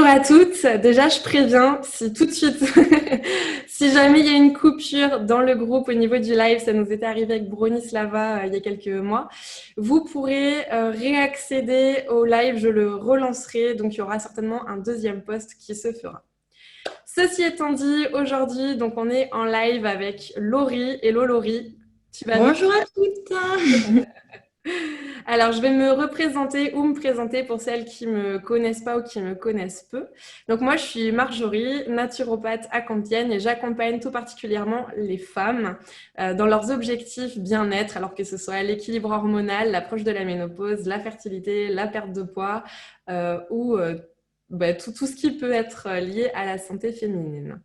Bonjour à toutes. Déjà, je préviens, si tout de suite, si jamais il y a une coupure dans le groupe au niveau du live, ça nous était arrivé avec Bronislava il y a quelques mois, vous pourrez réaccéder au live, je le relancerai, donc il y aura certainement un deuxième post qui se fera. Ceci étant dit, aujourd'hui, donc on est en live avec Laurie. Hello Laurie, tu vas bien? Bonjour à toutes. Alors, je vais me représenter ou me présenter pour celles qui me connaissent pas ou qui me connaissent peu. Donc, moi, je suis Marjorie, naturopathe à Compiègne et j'accompagne tout particulièrement les femmes dans leurs objectifs bien-être, alors que ce soit l'équilibre hormonal, l'approche de la ménopause, la fertilité, la perte de poids ou tout ce qui peut être lié à la santé féminine.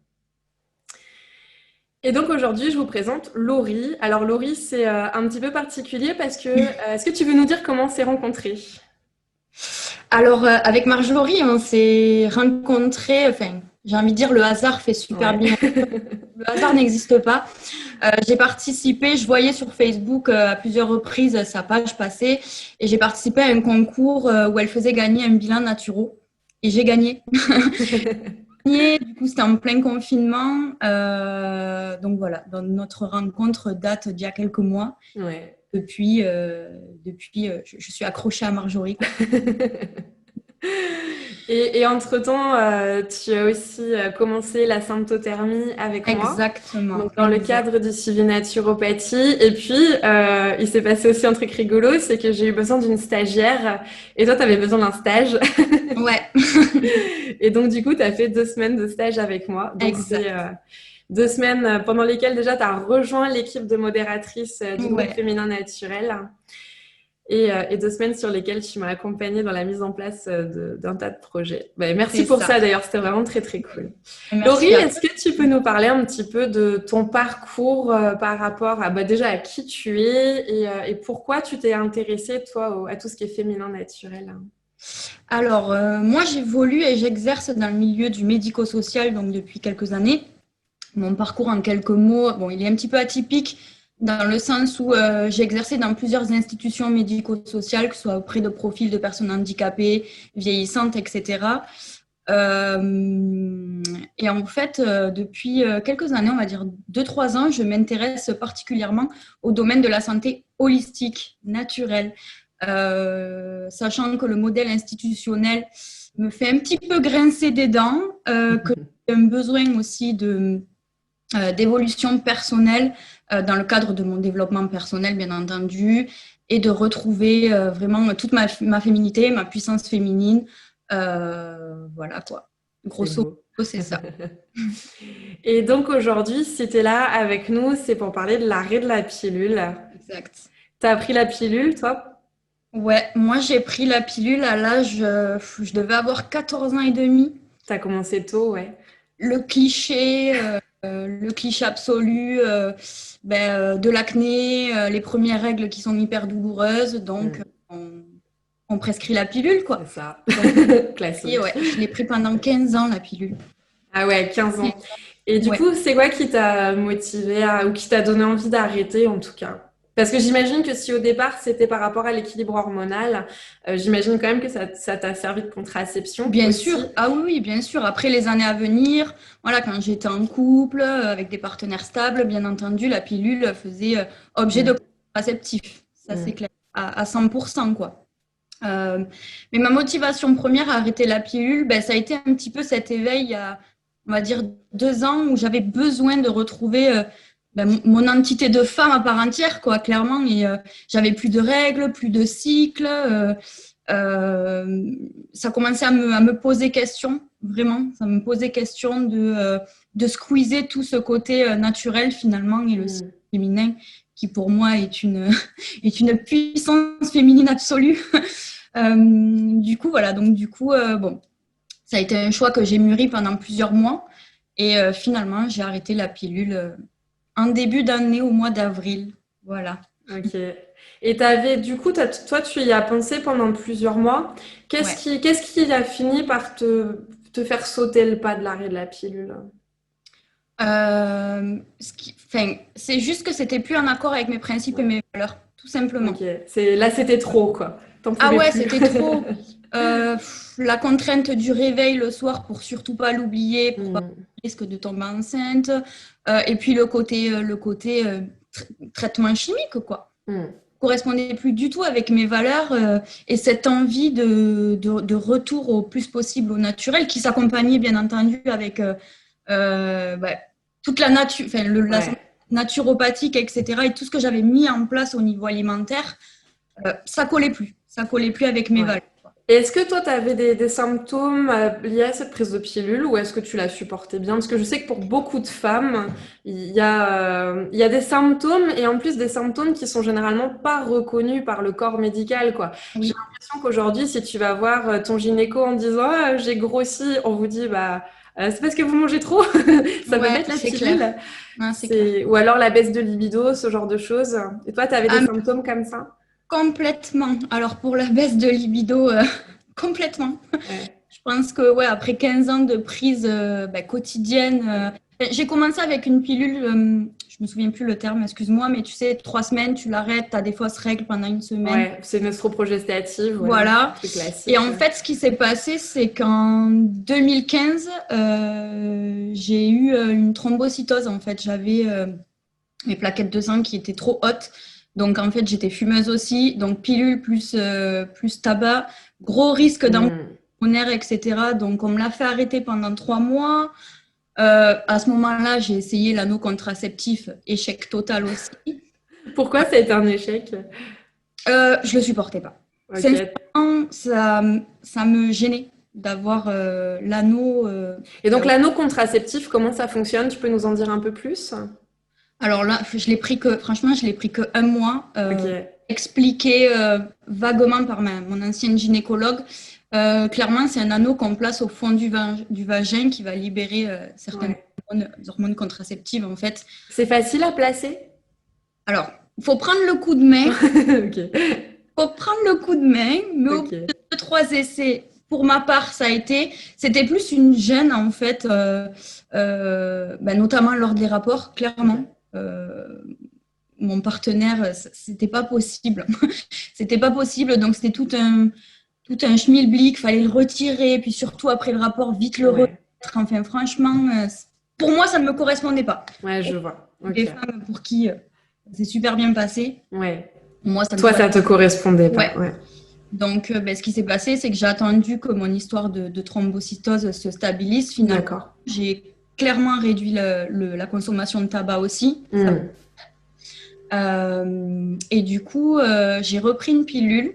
Et donc aujourd'hui, je vous présente Laurie. Alors Laurie, c'est un petit peu particulier parce que est-ce que tu veux nous dire comment on s'est rencontrés? Alors, avec Marjorie, on s'est rencontrés, enfin, j'ai envie de dire, le hasard fait super Ouais. bien. Le hasard n'existe pas. J'ai participé, je voyais sur Facebook à plusieurs reprises sa page passer et j'ai participé à un concours où elle faisait gagner un bilan naturo et j'ai gagné. Du coup, c'était en plein confinement. Donc voilà, notre rencontre date d'il y a quelques mois. Ouais. Depuis, je suis accrochée à Marjorie, quoi. Et entre-temps, tu as aussi commencé la symptothermie avec moi, Exactement, donc dans le exact. cadre du suivi naturopathie. Et puis, il s'est passé aussi un truc rigolo, c'est que j'ai eu besoin d'une stagiaire et toi, tu avais besoin d'un stage. Ouais, Et donc, du coup, tu as fait 2 semaines de stage avec moi. Donc, c'est exact. 2 semaines pendant lesquelles déjà tu as rejoint l'équipe de modératrices du groupe Ouais, Féminin Naturel et 2 semaines sur lesquelles tu m'as accompagnée dans la mise en place d'un tas de projets. Ben, merci c'est pour ça. ça d'ailleurs, c'était vraiment très très cool. Laurie, Merci à est-ce que tu peux nous parler un petit peu de ton parcours par rapport à déjà à qui tu es et pourquoi tu t'es intéressée toi à tout ce qui est féminin naturel? Alors, moi, j'évolue et j'exerce dans le milieu du médico-social donc depuis quelques années. Mon parcours, en quelques mots, bon, il est un petit peu atypique dans le sens où j'ai exercé dans plusieurs institutions médico-sociales, que ce soit auprès de profils de personnes handicapées, vieillissantes, etc. Et en fait, depuis quelques années, on va dire 2, 3 ans, je m'intéresse particulièrement au domaine de la santé holistique, naturelle, sachant que le modèle institutionnel me fait un petit peu grincer des dents, que j'ai un besoin aussi d'évolution personnelle dans le cadre de mon développement personnel, bien entendu, et de retrouver vraiment toute ma féminité, ma puissance féminine. Voilà quoi. C'est Grosso beau. modo, c'est ça. Et donc aujourd'hui, si tu es là avec nous, c'est pour parler de l'arrêt de la pilule. Exact. T'as pris la pilule, toi? Ouais, moi j'ai pris la pilule à l'âge, je devais avoir 14 ans et demi. T'as commencé tôt, ouais. Le cliché absolu de l'acné, les premières règles qui sont hyper douloureuses, donc Mm, on prescrit la pilule, c'est quoi. ça. Donc, Classique. ouais, je l'ai pris pendant 15 ans, la pilule. Ah ouais, 15 ans. Et du Ouais. coup, c'est quoi qui t'a motivé ou qui t'a donné envie d'arrêter en tout cas? Parce que j'imagine que si au départ c'était par rapport à l'équilibre hormonal, j'imagine quand même que ça t'a servi de contraception Bien aussi. sûr, ah oui, oui, bien sûr. Après les années à venir, voilà, quand j'étais en couple, avec des partenaires stables, bien entendu, la pilule faisait objet de Mm, contraceptif. Ça, c'est mm, clair, à 100%, quoi. Euh, mais ma motivation première à arrêter la pilule, ben, ça a été un petit peu cet éveil il y a, on va dire, 2 ans où j'avais besoin de retrouver mon entité de femme à part entière, quoi, clairement. Et j'avais plus de règles, plus de cycles. Ça commençait à me poser question, vraiment. Ça me posait question de squeezer tout ce côté naturel, finalement, et le cycle mm. féminin, qui pour moi est une puissance féminine absolue. Du coup, voilà. Donc, du coup, bon, ça a été un choix que j'ai mûri pendant plusieurs mois. Et finalement, j'ai arrêté la pilule en début d'année, au mois d'avril. Voilà. Ok. Et du coup, toi, tu y as pensé pendant plusieurs mois. Ouais. Qu'est-ce qui a fini par te faire sauter le pas de l'arrêt de la pilule? Enfin, c'est juste que c'était plus en accord avec mes principes et mes valeurs, tout simplement. Ok. Là, c'était trop, quoi. T'en Ah pouvais ouais, plus. c'était trop. La contrainte du réveil le soir pour surtout pas l'oublier, pour pas Hmm. risque de tomber enceinte. Et puis le côté traitement chimique, quoi. Hmm. Correspondait plus du tout avec mes valeurs et cette envie de retour au plus possible au naturel qui s'accompagnait bien entendu avec bah, toute la nature, enfin la santé Ouais. naturopathique, etc. Et tout ce que j'avais mis en place au niveau alimentaire, ça collait plus. Ça collait plus avec mes Ouais. valeurs. Et est-ce que toi, tu avais des symptômes liés à cette prise de pilule ou est-ce que tu la supportais bien? Parce que je sais que pour beaucoup de femmes, il y a des symptômes et en plus des symptômes qui sont généralement pas reconnus par le corps médical, quoi. J'ai Oui, l'impression qu'aujourd'hui, si tu vas voir ton gynéco en disant ah, j'ai grossi, on vous dit bah c'est parce que vous mangez trop, ça peut pas ouais, être la c'est clair. pilule. Non, c'est clair. Ou alors la baisse de libido, ce genre de choses. Et toi, tu avais des Ah, symptômes comme ça? complètement. Alors pour la baisse de libido, complètement. Ouais. Je pense que ouais, après 15 ans de prise quotidienne, j'ai commencé avec une pilule, je me souviens plus le terme, excuse-moi, mais tu sais, 3 semaines, tu l'arrêtes, tu as des fausses règles pendant une semaine. Ouais, c'est une östroprogestative, ouais, Voilà. truc Et classique. en fait, ce qui s'est passé, c'est qu'en 2015, j'ai eu une thrombocytose. En fait, j'avais mes plaquettes de sang qui étaient trop hautes. Donc, en fait, j'étais fumeuse aussi. Donc, pilule plus tabac. Gros risque Hmm. d'embolie, etc. Donc, on me l'a fait arrêter pendant 3 mois. À ce moment-là, j'ai essayé l'anneau contraceptif. Échec total aussi. Pourquoi ça a été un échec? Je le supportais pas. Ok. Sincèrement, ça me gênait d'avoir l'anneau. Et donc l'anneau contraceptif, comment ça fonctionne? Tu peux nous en dire un peu plus? Alors là, franchement, je l'ai pris que un mois, Ok. expliqué vaguement par mon ancienne gynécologue. Clairement, c'est un anneau qu'on place au fond du vagin qui va libérer certaines Ouais. hormones contraceptives, en fait. C'est facile à placer? Alors, il faut prendre le coup de main, Ok. mais au bout de Ok. 2, 3 essais, pour ma part, c'était plus une gêne en fait, notamment lors des rapports, clairement. Ok. Mon partenaire, c'était pas possible. C'était pas possible, donc c'était tout un schmilblick, fallait le retirer, puis surtout après le rapport, vite le remettre. Ouais. Enfin, franchement, pour moi, ça ne me correspondait pas. Ouais, je vois. Des Ok. femmes pour qui c'est super bien passé, Ouais. moi, ça ne Toi, ça correspondait te correspondait pas. pas. Ouais. Ouais. Donc, ce qui s'est passé, c'est que j'ai attendu que mon histoire de thrombocytose se stabilise. Finalement, D'accord. j'ai clairement réduit la consommation de tabac aussi. Hmm. Et du coup, j'ai repris une pilule.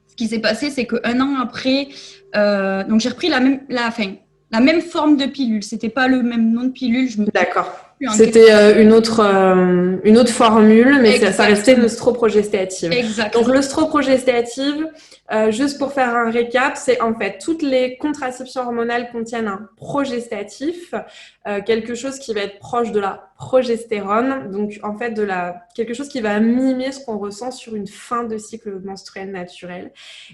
Ce qui s'est passé, c'est qu'un an après, donc j'ai repris la même forme de pilule. C'était pas le même nom de pilule. Je me souviens D'accord. plus en quel... C'était une autre formule, mais ça restait une Exactement. östroprogestative. Donc Exact. l'östroprogestative, juste pour faire un récap, c'est en fait toutes les contraceptions hormonales contiennent un progestatif, quelque chose qui va être proche de la progestérone, donc en fait quelque chose qui va mimer ce qu'on ressent sur une fin de cycle menstruel naturel.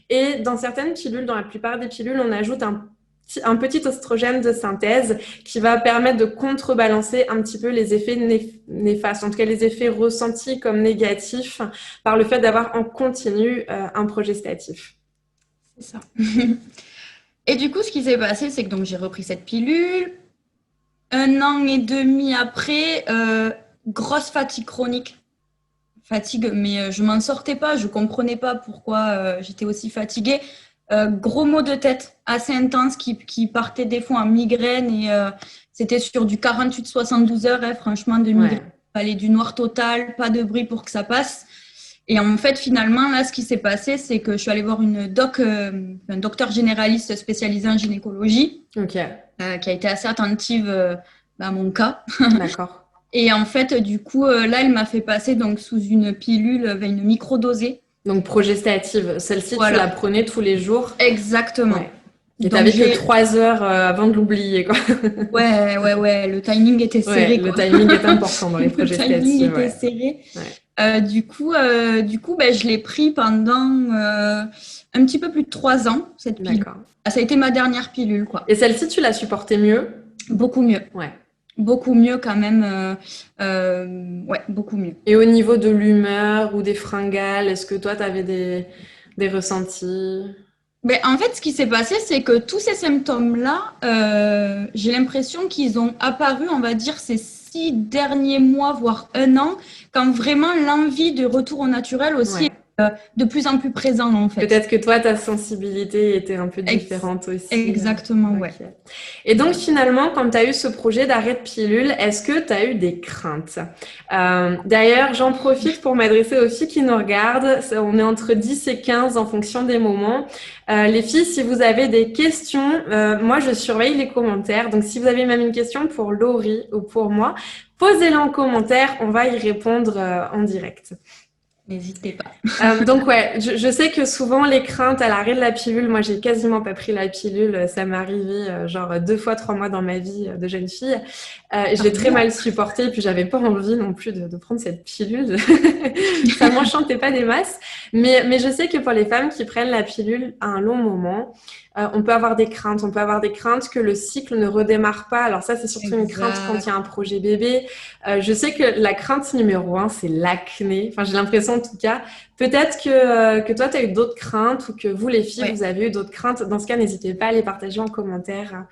Et dans certaines pilules, dans la plupart des pilules, on ajoute un petit oestrogène de synthèse qui va permettre de contrebalancer un petit peu les effets néfastes, en tout cas les effets ressentis comme négatifs par le fait d'avoir en continu un progestatif. C'est ça. Et du coup, ce qui s'est passé, c'est que donc j'ai repris cette pilule. 1 an et demi après, grosse fatigue chronique. Fatigue, mais je m'en sortais pas, je comprenais pas pourquoi j'étais aussi fatiguée. Gros maux de tête assez intenses qui partaient des fois en migraine et c'était sur du 48-72 heures, hein, franchement, de migraine. Ouais. Il fallait du noir total, pas de bruit pour que ça passe. Et en fait, finalement, là, ce qui s'est passé, c'est que je suis allée voir un docteur généraliste spécialisé en gynécologie, Ok. qui a été assez attentive à mon cas. D'accord. Et en fait, du coup, là, elle m'a fait passer donc sous une pilule, une microdosée. Donc progestative, celle-ci, tu la Voilà, prenais tous les jours. exactement. Ouais. Et Donc t'avais que j'ai, 3 heures avant de l'oublier, quoi. ouais, le timing était Ouais, serré, le quoi. timing est important dans les Le timing progestatives, était ouais. serré. Ouais. Du coup, je l'ai pris pendant un petit peu plus de 3 ans, cette pilule. D'accord. Ah, ça a été ma dernière pilule, Et quoi. celle-ci, tu la supportais mieux? Beaucoup mieux. Ouais. Beaucoup mieux quand même. Ouais, beaucoup mieux. Et au niveau de l'humeur ou des fringales, est-ce que toi, tu avais des ressentis? Ben, en fait, ce qui s'est passé, c'est que tous ces symptômes-là, j'ai l'impression qu'ils ont apparu, on va dire, ces 6 derniers mois, voire un an, quand vraiment l'envie de retour au naturel aussi Ouais. est de plus en plus présent, en fait. Peut-être que toi, ta sensibilité était un peu Ex- différente aussi. Exactement, ouais. Ok. Et donc finalement, quand tu as eu ce projet d'arrêt de pilule, est-ce que tu as eu des craintes? D'ailleurs, j'en profite pour m'adresser aux filles qui nous regardent. On est entre 10 et 15 en fonction des moments. Les filles, si vous avez des questions, moi je surveille les commentaires. Donc si vous avez même une question pour Laurie ou pour moi, posez-la en commentaire. On va y répondre en direct. N'hésitez pas. Donc ouais, je sais que souvent les craintes à l'arrêt de la pilule, moi j'ai quasiment pas pris la pilule, ça m'est arrivé genre 2 fois 3 mois dans ma vie de jeune fille. Et je l'ai très mal supporté, puis j'avais pas envie non plus de prendre cette pilule. Ça m'enchantait pas des masses. Mais je sais que pour les femmes qui prennent la pilule à un long moment, on peut avoir des craintes. On peut avoir des craintes que le cycle ne redémarre pas. Alors ça, c'est surtout une crainte quand il y a un projet bébé. Je sais que la crainte numéro 1, c'est l'acné. Enfin, j'ai l'impression en tout cas. Peut-être que toi, tu as eu d'autres craintes ou que vous, les filles, Ouais. vous avez eu d'autres craintes. Dans ce cas, n'hésitez pas à les partager en commentaire.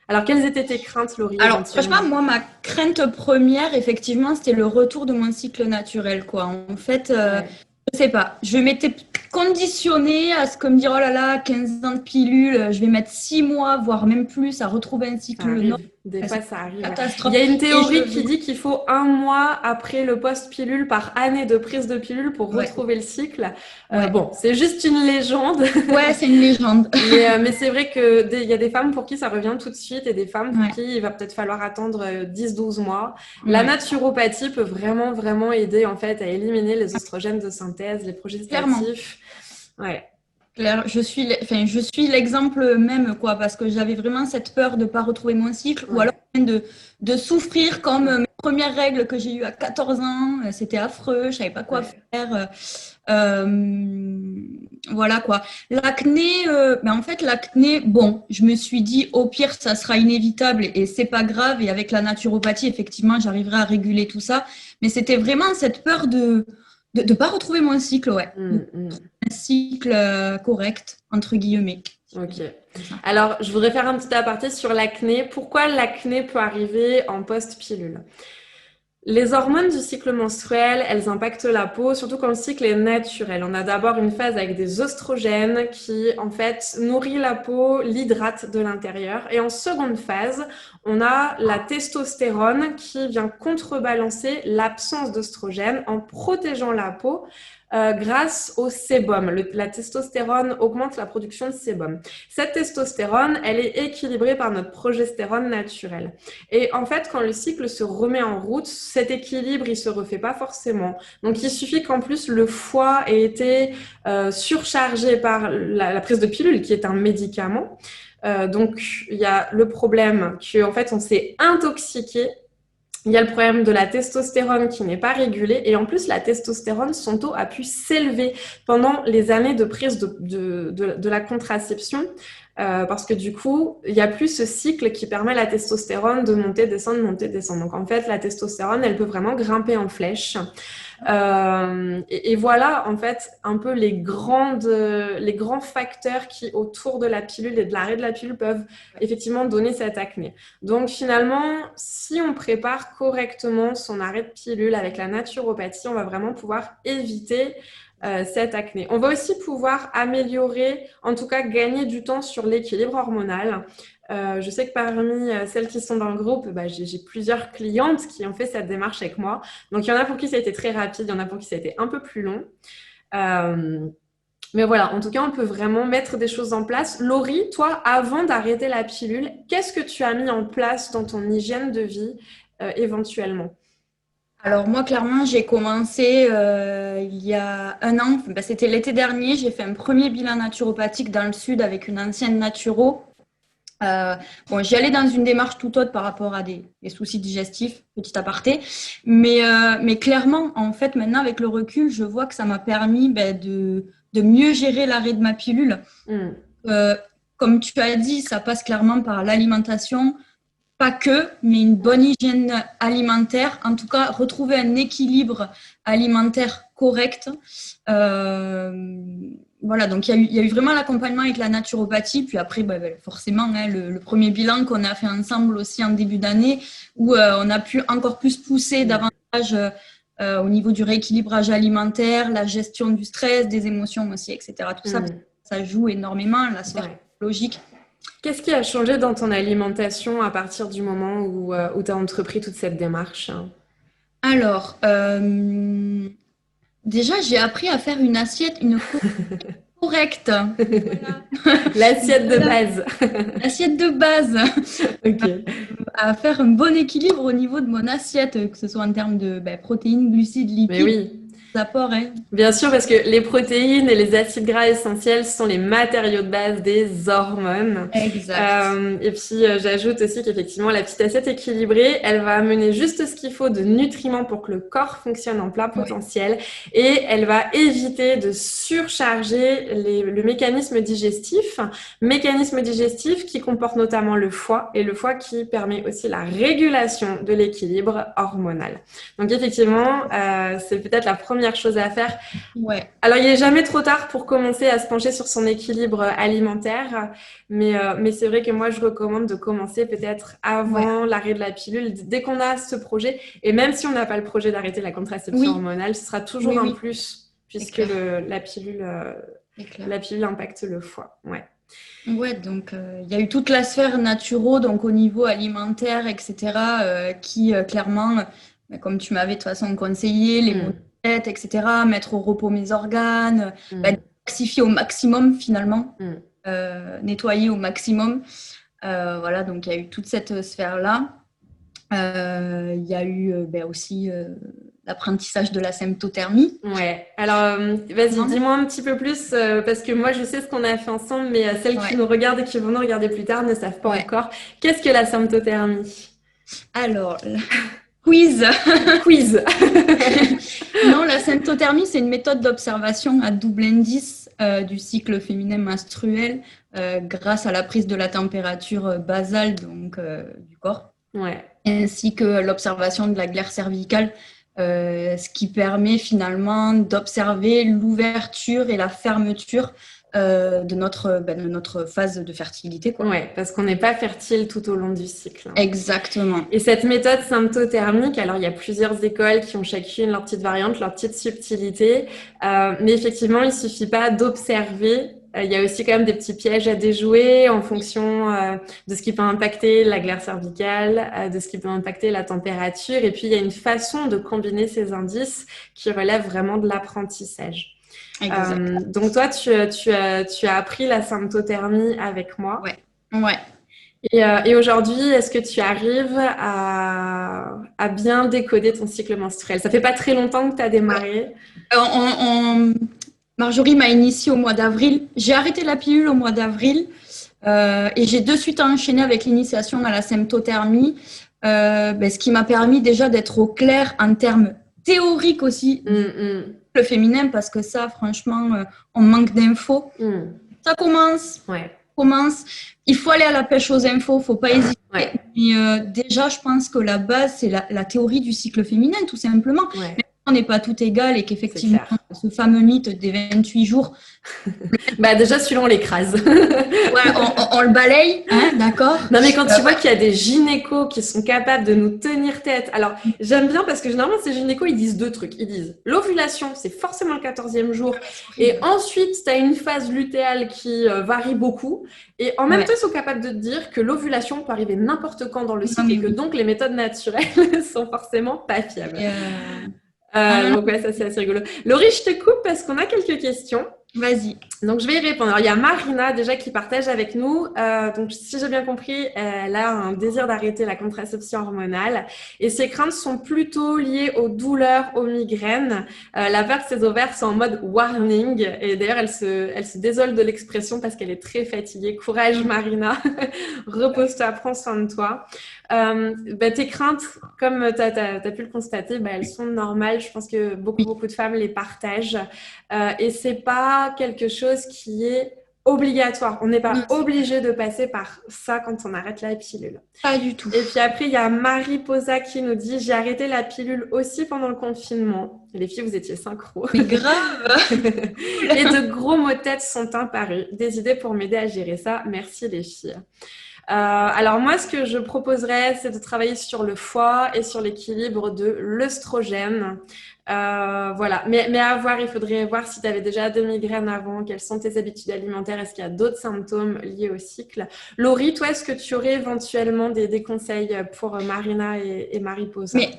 Alors, quelles étaient tes craintes, Laurie, Alors, franchement, éventuellement? moi, ma crainte première, effectivement, c'était le retour de mon cycle naturel, quoi. En fait, Ouais. je sais pas, je m'étais conditionnée à ce que me dire, oh là là, 15 ans de pilule, je vais mettre 6 mois, voire même plus, à retrouver un Ça cycle normal. arrive, des fois ça arrive. Ouais. Il Catastrophe. y a une Et théorie qui dit qu'il faut 1 mois après le post-pilule par année de prise de pilule pour ouais, retrouver le cycle. ouais, Bon, c'est juste une légende, ouais, c'est une légende. mais c'est vrai que il y a des femmes pour qui ça revient tout de suite et des femmes pour Ouais, qui il va peut-être falloir attendre 10-12 mois. La ouais. naturopathie peut vraiment, vraiment aider en fait à éliminer les oestrogènes de synthèse, les Clairement. progestatifs. Ouais. Claire, enfin, je suis l'exemple même, quoi, parce que j'avais vraiment cette peur de ne pas retrouver mon cycle, ou Ouais. alors même de souffrir comme mes premières règles que j'ai eues à 14 ans, c'était affreux, je ne savais pas quoi Ouais. faire. Voilà quoi. L'acné, en fait, l'acné, bon, je me suis dit, au pire, ça sera inévitable et c'est pas grave. Et avec la naturopathie, effectivement, j'arriverai à réguler tout ça. Mais c'était vraiment cette peur de ne pas retrouver mon cycle, ouais. Un cycle correct, entre guillemets. Ok. Alors, je voudrais faire un petit aparté sur l'acné. Pourquoi l'acné peut arriver en post-pilule? Les hormones du cycle menstruel, elles impactent la peau, surtout quand le cycle est naturel. On a d'abord une phase avec des oestrogènes qui, en fait, nourrit la peau, l'hydrate de l'intérieur. Et en seconde phase, on a la testostérone qui vient contrebalancer l'absence d'oestrogène en protégeant la peau grâce au sébum. La testostérone augmente la production de sébum. Cette testostérone, elle est équilibrée par notre progestérone naturelle. Et en fait, quand le cycle se remet en route, cet équilibre, il se refait pas forcément. Donc, il suffit qu'en plus, le foie ait été surchargé par la prise de pilule, qui est un médicament. Donc, il y a le problème qu'en fait, on s'est intoxiqué. Il y a le problème de la testostérone qui n'est pas régulée. Et en plus, la testostérone, son taux a pu s'élever pendant les années de prise de la contraception. Parce que du coup, il n'y a plus ce cycle qui permet à la testostérone de monter, descendre, monter, descendre. Donc en fait, la testostérone, elle peut vraiment grimper en flèche. Et voilà, en fait, un peu les grands facteurs qui, autour de la pilule et de l'arrêt de la pilule, peuvent effectivement donner cette acné. Donc finalement, si on prépare correctement son arrêt de pilule avec la naturopathie, on va vraiment pouvoir éviter cette acné. On va aussi pouvoir améliorer, en tout cas gagner du temps sur l'équilibre hormonal. Je sais que parmi celles qui sont dans le groupe, j'ai plusieurs clientes qui ont fait cette démarche avec moi. Donc, il y en a pour qui ça a été très rapide, il y en a pour qui ça a été un peu plus long. Mais voilà, en tout cas, on peut vraiment mettre des choses en place. Laurie, toi, avant d'arrêter la pilule, qu'est-ce que tu as mis en place dans ton hygiène de vie éventuellement? Alors moi, clairement, j'ai commencé il y a un an, c'était l'été dernier, j'ai fait un premier bilan naturopathique dans le sud avec une ancienne naturo. Bon, j'y allais dans une démarche tout autre par rapport à des soucis digestifs, petit aparté. Mais clairement, en fait, maintenant, avec le recul, je vois que ça m'a permis de mieux gérer l'arrêt de ma pilule. Comme tu as dit, ça passe clairement par l'alimentation, pas que, mais une bonne hygiène alimentaire. En tout cas, retrouver un équilibre alimentaire correcte. Voilà, donc il y a eu vraiment l'accompagnement avec la naturopathie. Puis après, forcément, hein, le premier bilan qu'on a fait ensemble aussi en début d'année, où on a pu encore plus pousser davantage au niveau du rééquilibrage alimentaire, la gestion du stress, des émotions aussi, etc. Tout ça, ça joue énormément, la sphère psychologique. Qu'est-ce qui a changé dans ton alimentation à partir du moment où tu as entrepris toute cette démarche? Alors, déjà, j'ai appris à faire une assiette, correcte. Voilà. L'assiette de base. L'assiette de base. Ok. À faire un bon équilibre au niveau de mon assiette, que ce soit en termes de protéines, glucides, Mais lipides, oui. apports. Hein. Bien sûr, parce que les protéines et les acides gras essentiels sont les matériaux de base des hormones. Exact. Et puis, j'ajoute aussi qu'effectivement, la petite assiette équilibrée, elle va amener juste ce qu'il faut de nutriments pour que le corps fonctionne en plein potentiel. Et elle va éviter de surcharger le mécanisme digestif qui comporte notamment le foie, et le foie qui permet aussi la régulation de l'équilibre hormonal. Donc, effectivement, c'est peut-être la première chose à faire. Ouais. Alors, il n'est jamais trop tard pour commencer à se pencher sur son équilibre alimentaire, mais c'est vrai que moi, je recommande de commencer peut-être avant l'arrêt de la pilule, dès qu'on a ce projet. Et même si on n'a pas le projet d'arrêter la contraception hormonale, ce sera toujours un plus, puisque la pilule impacte le foie. Ouais, donc il y a eu toute la sphère naturo, donc au niveau alimentaire, etc., qui clairement, comme tu m'avais de toute façon conseillé, les mots etc., mettre au repos mes organes, diversifier au maximum finalement, nettoyer au maximum. Voilà, donc il y a eu toute cette sphère-là. Il y a eu aussi l'apprentissage de la symptothermie. Ouais, alors vas-y, dis-moi un petit peu plus, parce que moi je sais ce qu'on a fait ensemble, mais celles qui nous regardent et qui vont nous regarder plus tard ne savent pas encore. Qu'est-ce que la symptothermie? Alors, quiz. Non, la symptothermie, c'est une méthode d'observation à double indice du cycle féminin menstruel grâce à la prise de la température basale donc, du corps, ainsi que l'observation de la glaire cervicale, ce qui permet finalement d'observer l'ouverture et la fermeture de notre phase de fertilité. Quoi. Ouais, parce qu'on n'est pas fertile tout au long du cycle. Exactement. Et cette méthode symptothermique, alors il y a plusieurs écoles qui ont chacune leur petite variante, leur petite subtilité, mais effectivement, il suffit pas d'observer. Il y a aussi quand même des petits pièges à déjouer en fonction de ce qui peut impacter la glaire cervicale, de ce qui peut impacter la température. Et puis, il y a une façon de combiner ces indices qui relève vraiment de l'apprentissage. Donc toi, tu as appris la symptothermie avec moi. Ouais. Et aujourd'hui, est-ce que tu arrives à bien décoder ton cycle menstruel? Ça fait pas très longtemps que tu as démarré. Marjorie m'a initiée au mois d'avril. J'ai arrêté la pilule au mois d'avril et j'ai de suite enchaîné avec l'initiation dans la symptothermie, ce qui m'a permis déjà d'être au clair en termes théoriques aussi. Le féminin, parce que ça, franchement, on manque d'infos. Ça commence. Il faut aller à la pêche aux infos, faut pas hésiter. Mais déjà, je pense que la base, c'est la théorie du cycle féminin, tout simplement. Mais on n'est pas tout égal et qu'effectivement, ce fameux mythe des 28 jours... déjà, celui-là, on l'écrase. On le balaye, hein, d'accord. Non, mais quand tu vois qu'il y a des gynécos qui sont capables de nous tenir tête. Alors, j'aime bien parce que généralement, ces gynécos, ils disent deux trucs. Ils disent l'ovulation, c'est forcément le 14e jour. Et ensuite, tu as une phase lutéale qui varie beaucoup. Et en même temps, ils sont capables de te dire que l'ovulation peut arriver n'importe quand dans le cycle et que donc les méthodes naturelles sont forcément pas fiables. Donc ça c'est assez rigolo. Laurie, je te coupe parce qu'on a quelques questions. Vas-y. Donc, je vais y répondre. Alors, il y a Marina déjà qui partage avec nous. Donc, si j'ai bien compris, elle a un désir d'arrêter la contraception hormonale et ses craintes sont plutôt liées aux douleurs, aux migraines. La peur que ses ovaires soient en mode warning. Et d'ailleurs, elle se désole de l'expression parce qu'elle est très fatiguée. Courage, Marina. Repose-toi, prends soin de toi. Tes craintes, comme tu as pu le constater, elles sont normales. Je pense que beaucoup de femmes les partagent. Et c'est pas quelque chose qui est obligatoire. On n'est Non, pas obligé de passer par ça quand on arrête la pilule. pas du tout. Et puis après, il y a Marie Posa qui nous dit: j'ai arrêté la pilule aussi pendant le confinement. Les filles, vous étiez synchro. Mais grave. Et de gros maux de tête sont apparus. Des idées pour m'aider à gérer ça. Merci les filles. Alors moi, ce que je proposerais, c'est de travailler sur le foie et sur l'équilibre de l'œstrogène. Voilà. Mais à voir, il faudrait voir si tu avais déjà des migraines avant, quelles sont tes habitudes alimentaires, est-ce qu'il y a d'autres symptômes liés au cycle. Laurie, toi, est-ce que tu aurais éventuellement des conseils pour Marina et Marie-Posa? Mais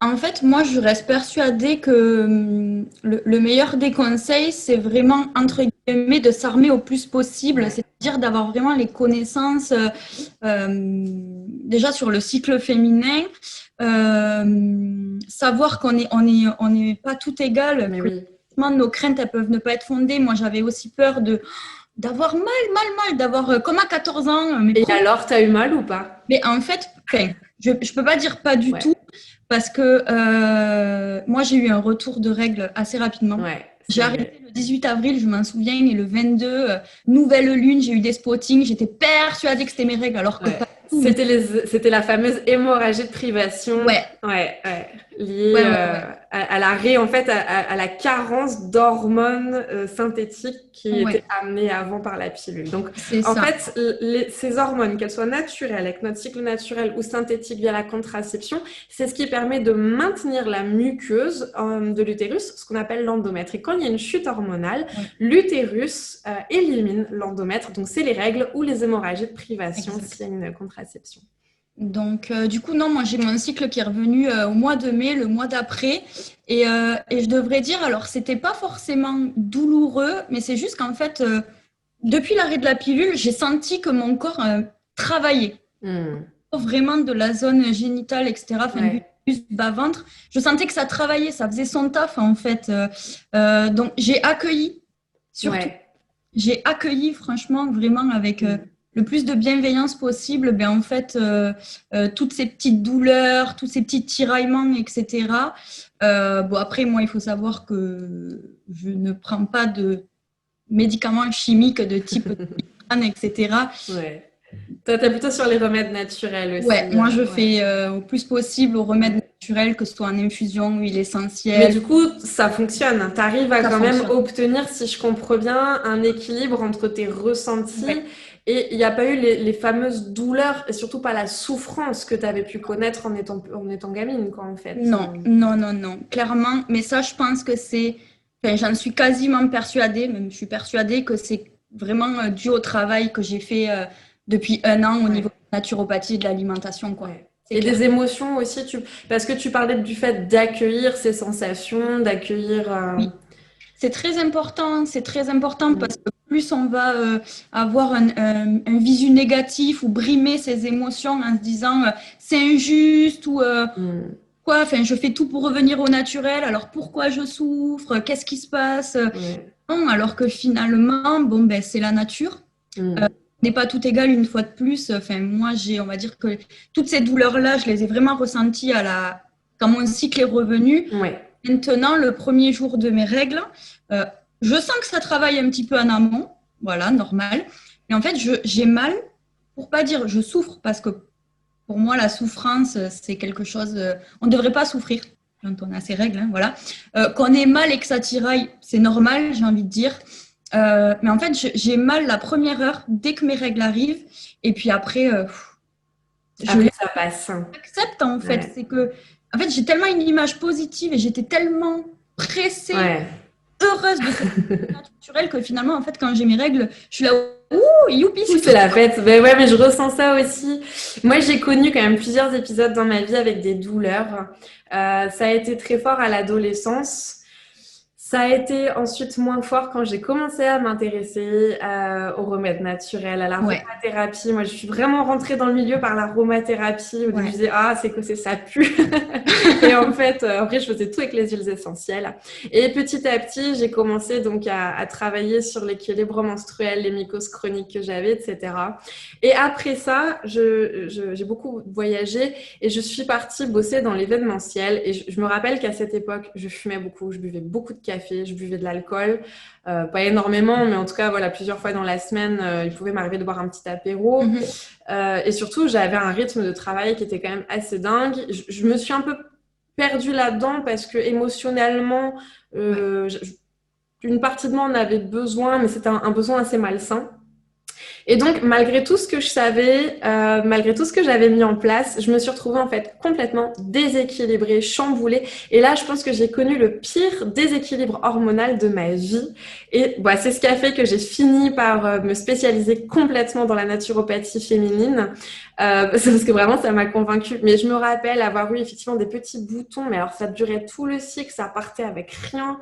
en fait, moi, je reste persuadée que le meilleur des conseils, c'est vraiment, entre guillemets, de s'armer au plus possible, c'est-à-dire d'avoir vraiment les connaissances déjà sur le cycle féminin, savoir qu'on est pas tout égal, Mais que oui. nos craintes, elles peuvent ne pas être fondées. Moi, j'avais aussi peur d'avoir mal, d'avoir comme à 14 ans. Et alors, t'as eu mal ou pas? Mais en fait, je peux pas dire pas du tout. Parce que moi, j'ai eu un retour de règles assez rapidement. Ouais, J'ai arrêté le 18 avril, je m'en souviens, et le 22, nouvelle lune, j'ai eu des spottings. J'étais persuadée que c'était mes règles, alors que pas du tout. C'était la fameuse hémorragie de privation. Ouais. Liée à l'arrêt, en fait, à la carence d'hormones synthétiques qui étaient amenées avant par la pilule. Donc, en fait, ces hormones, qu'elles soient naturelles, avec notre cycle naturel ou synthétique via la contraception, c'est ce qui permet de maintenir la muqueuse de l'utérus, ce qu'on appelle l'endomètre. Et quand il y a une chute hormonale, l'utérus élimine l'endomètre. Donc, c'est les règles ou les hémorragies de privation s'il y a une contraception. Donc, du coup, non, moi, j'ai mon cycle qui est revenu au mois de mai, le mois d'après. Et je devrais dire, alors, c'était pas forcément douloureux, mais c'est juste qu'en fait, depuis l'arrêt de la pilule, j'ai senti que mon corps travaillait. Vraiment de la zone génitale, etc., enfin, du bas-ventre. Je sentais que ça travaillait, ça faisait son taf, en fait. Donc, j'ai accueilli, surtout. J'ai accueilli, franchement, vraiment avec... le plus de bienveillance possible, ben en fait, toutes ces petites douleurs, tous ces petits tiraillements, etc. Bon, après, moi, il faut savoir que je ne prends pas de médicaments chimiques de type etc. Ouais. Toi, t'es plutôt sur les remèdes naturels aussi. Ouais, moi, je fais au plus possible aux remèdes naturels, que ce soit en infusion, huile essentielle. Mais du coup, ça fonctionne. Tu arrives à même obtenir, si je comprends bien, un équilibre entre tes ressentis. Et il n'y a pas eu les fameuses douleurs et surtout pas la souffrance que tu avais pu connaître en étant gamine, quoi, en fait. Non, clairement. Mais ça, je pense que c'est... Enfin, j'en suis quasiment persuadée, même je suis persuadée que c'est vraiment dû au travail que j'ai fait depuis 1 an au niveau de la naturopathie et de l'alimentation, quoi. Et des émotions aussi, parce que tu parlais du fait d'accueillir ces sensations, d'accueillir... Oui. C'est très important parce que plus on va avoir un visu négatif ou brimer ses émotions en se disant c'est injuste ou quoi, enfin je fais tout pour revenir au naturel, alors pourquoi je souffre, qu'est-ce qui se passe, non, alors que finalement bon ben c'est la nature, n'est pas tout égal une fois de plus. Enfin moi on va dire que toutes ces douleurs là je les ai vraiment ressenties quand mon cycle est revenu. Maintenant, le premier jour de mes règles, je sens que ça travaille un petit peu en amont, voilà, normal. Mais en fait, j'ai mal, pour pas dire je souffre, parce que pour moi, la souffrance, c'est quelque chose... on ne devrait pas souffrir quand on a ces règles, hein, voilà. Qu'on ait mal et que ça tiraille, c'est normal, j'ai envie de dire. Mais en fait, j'ai mal la première heure, dès que mes règles arrivent. Et puis après, ça passe. J'accepte, en fait. C'est que... En fait, j'ai tellement une image positive et j'étais tellement pressée, heureuse de cette naturelle que finalement, en fait, quand j'ai mes règles, je suis là, ouh, youpi, c'est la fête. Ben ouais, mais je ressens ça aussi. Moi, j'ai connu quand même plusieurs épisodes dans ma vie avec des douleurs. Ça a été très fort à l'adolescence. Ça a été ensuite moins fort quand j'ai commencé à m'intéresser aux remèdes naturels, à l'aromathérapie. Moi, je suis vraiment rentrée dans le milieu par l'aromathérapie. Où je disais, c'est que ça pue. Et en fait, après, je faisais tout avec les huiles essentielles. Et petit à petit, j'ai commencé donc à travailler sur l'équilibre menstruel, les mycoses chroniques que j'avais, etc. Et après ça, j'ai beaucoup voyagé et je suis partie bosser dans l'événementiel. Et je me rappelle qu'à cette époque, je fumais beaucoup, je buvais beaucoup de café. café, je buvais de l'alcool. Pas énormément, mais en tout cas, voilà, plusieurs fois dans la semaine, il pouvait m'arriver de boire un petit apéro. Et surtout, j'avais un rythme de travail qui était quand même assez dingue. Je me suis un peu perdue là-dedans parce que émotionnellement, une partie de moi en avait besoin, mais c'était un besoin assez malsain. Et donc, malgré tout ce que je savais, malgré tout ce que j'avais mis en place, je me suis retrouvée en fait complètement déséquilibrée, chamboulée. Et là, je pense que j'ai connu le pire déséquilibre hormonal de ma vie. Et bah, c'est ce qui a fait que j'ai fini par me spécialiser complètement dans la naturopathie féminine. C'est parce que vraiment, ça m'a convaincue. Mais je me rappelle avoir eu effectivement des petits boutons, mais alors ça durait tout le cycle, ça partait avec rien.